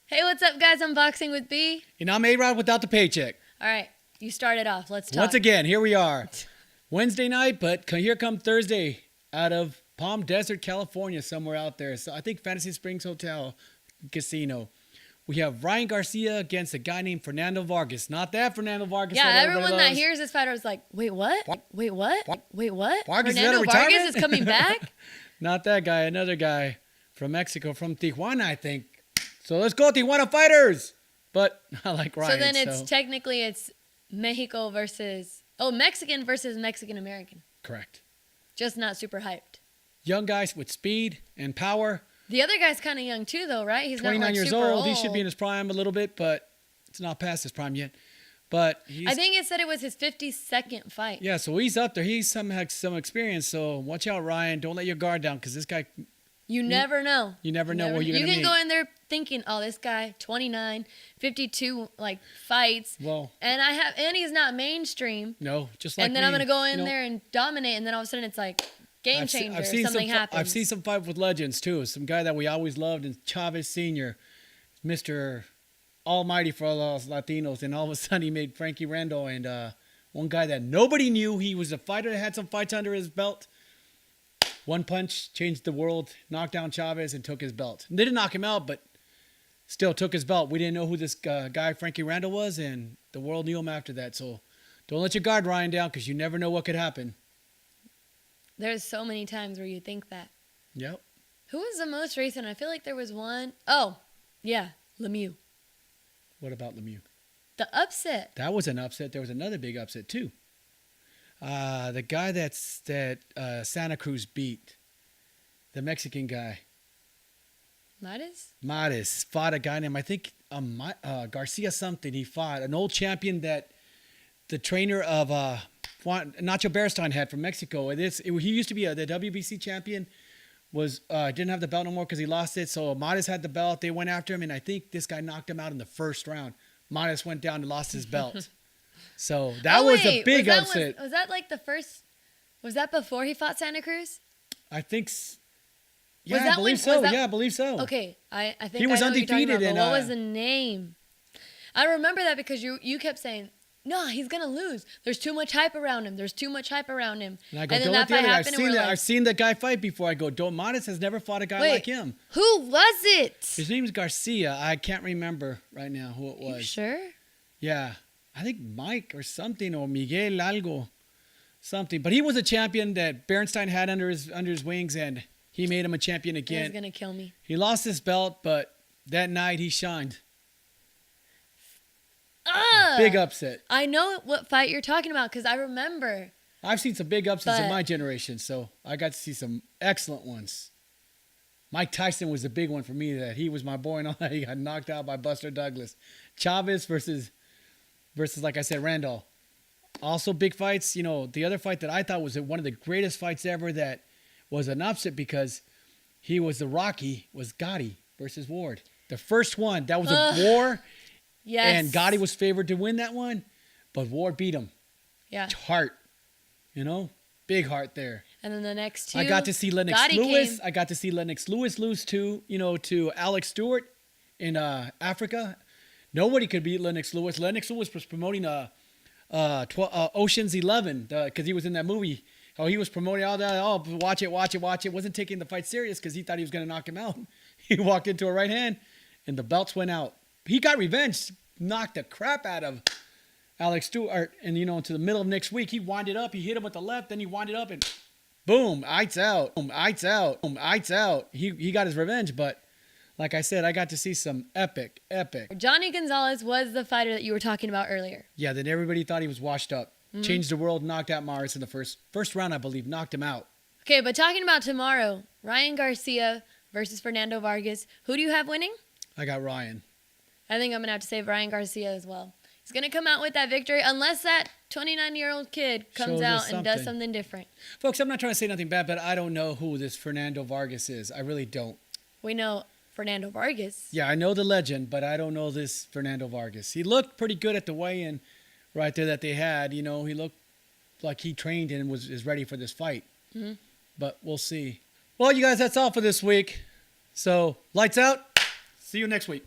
Hey, what's up, guys? Unboxing with B. And I'm A-Rod without the paycheck. All right, you started off. Let's talk. Once again, here we are. Wednesday night, but here come Thursday out of Palm Desert, California, somewhere out there. So I think Fantasy Springs Hotel Casino. We have Ryan Garcia against a guy named Fernando Vargas. Not that Fernando Vargas. Yeah, that everyone loves. that hears this fighter is like, wait, what? Wait, what? Wait, what? Vargas Fernando is Vargas is coming back? Not that guy. Another guy from Mexico, from Tijuana, I think. So let's go, Tijuana Fighters. But I like Ryan. So then it's technically it's Mexican versus Mexican American. Correct. Just not super hyped. Young guys with speed and power. The other guy's kind of young too, though, right? He's 29 not like years super old. He should be in his prime a little bit, but it's not past his prime yet. But I think it said it was his 52nd fight. Yeah, so he's up there. He's had some experience. So watch out, Ryan. Don't let your guard down, because this guy. You never know. You never know what you're going to meet. You can go in there thinking, oh, this guy, 29, 52 fights. Well, and he's not mainstream. No, just like And then me. I'm going to go in there and dominate, and then all of a sudden it's like game changer. Something happens. I've seen some fight with legends too. Some guy that we always loved, and Chavez Sr., Mr. Almighty for all us Latinos, and all of a sudden he made Frankie Randall, and one guy that nobody knew. He was a fighter that had some fights under his belt. One punch changed the world, knocked down Chavez, and took his belt. They didn't knock him out, but still took his belt. We didn't know who this guy, Frankie Randall, was, and the world knew him after that. So don't let your guard, Ryan, down, because you never know what could happen. There's so many times where you think that. Yep. Who was the most recent? I feel like there was one. Oh, yeah, Lemieux. What about Lemieux? The upset. That was an upset. There was another big upset, too. The guy that Santa Cruz beat, the Mexican guy. Mares fought a guy named, I think, Garcia something. He fought an old champion that the trainer of Nacho Beristain had from Mexico. He used to be the WBC champion. Didn't have the belt no more because he lost it. So Mares had the belt. They went after him, and I think this guy knocked him out in the first round. Mares went down and lost his belt. So that was a big upset. Was that like the first? Was that before he fought Santa Cruz? I think. Yeah, I believe so. Yeah, I believe so. Okay, I think he was undefeated. About, what was the name? I remember that because you kept saying, "No, he's gonna lose. There's too much hype around him. There's too much hype around him." And I go, don't let the other guy. I've seen that guy fight before. I go, Mares has never fought a guy like him. Who was it? His name's Garcia. I can't remember right now who it was. You sure? Yeah. I think Mike or something, or Miguel algo, something. But he was a champion that Beristain had under his wings, and he made him a champion again. He's gonna kill me. He lost his belt, but that night he shined. Big upset. I know what fight you're talking about because I remember. I've seen some big upsets in my generation, so I got to see some excellent ones. Mike Tyson was the big one for me. That he was my boy, and all that. He got knocked out by Buster Douglas. Chavez versus, like I said, Randall. Also big fights. You know, the other fight that I thought was one of the greatest fights ever that was an upset because he was the Rocky, was Gotti versus Ward. The first one, that was a war. Yes. And Gotti was favored to win that one, but Ward beat him. Yeah. Heart. Big heart there. And then the next two. I got to see Lennox Lewis. I got to see Lennox Lewis lose to Alex Stewart in Africa. Nobody could beat Lennox Lewis. Lennox Lewis was promoting Ocean's 11 because he was in that movie. Oh, he was promoting all that. Oh, watch it. Wasn't taking the fight serious because he thought he was going to knock him out. He walked into a right hand, and the belts went out. He got revenge, knocked the crap out of Alex Stewart, and into the middle of next week, he wound it up. He hit him with the left, then he wound it up, and boom, lights out. He got his revenge, but like I said, I got to see some epic. Johnny Gonzalez was the fighter that you were talking about earlier. Yeah, that everybody thought he was washed up. Mm-hmm. Changed the world, knocked out Mares in the first round, I believe, knocked him out. Okay, but talking about tomorrow, Ryan Garcia versus Fernando Vargas. Who do you have winning? I got Ryan. I think I'm going to have to say Ryan Garcia as well. He's going to come out with that victory unless that 29-year-old kid comes out and does something different. Folks, I'm not trying to say nothing bad, but I don't know who this Fernando Vargas is. I really don't. We know Fernando Vargas. Yeah, I know the legend, but I don't know this Fernando Vargas. He looked pretty good at the weigh-in right there that they had. He looked like he trained and is ready for this fight. Mm-hmm. But we'll see. Well, you guys, that's all for this week. So, lights out. See you next week.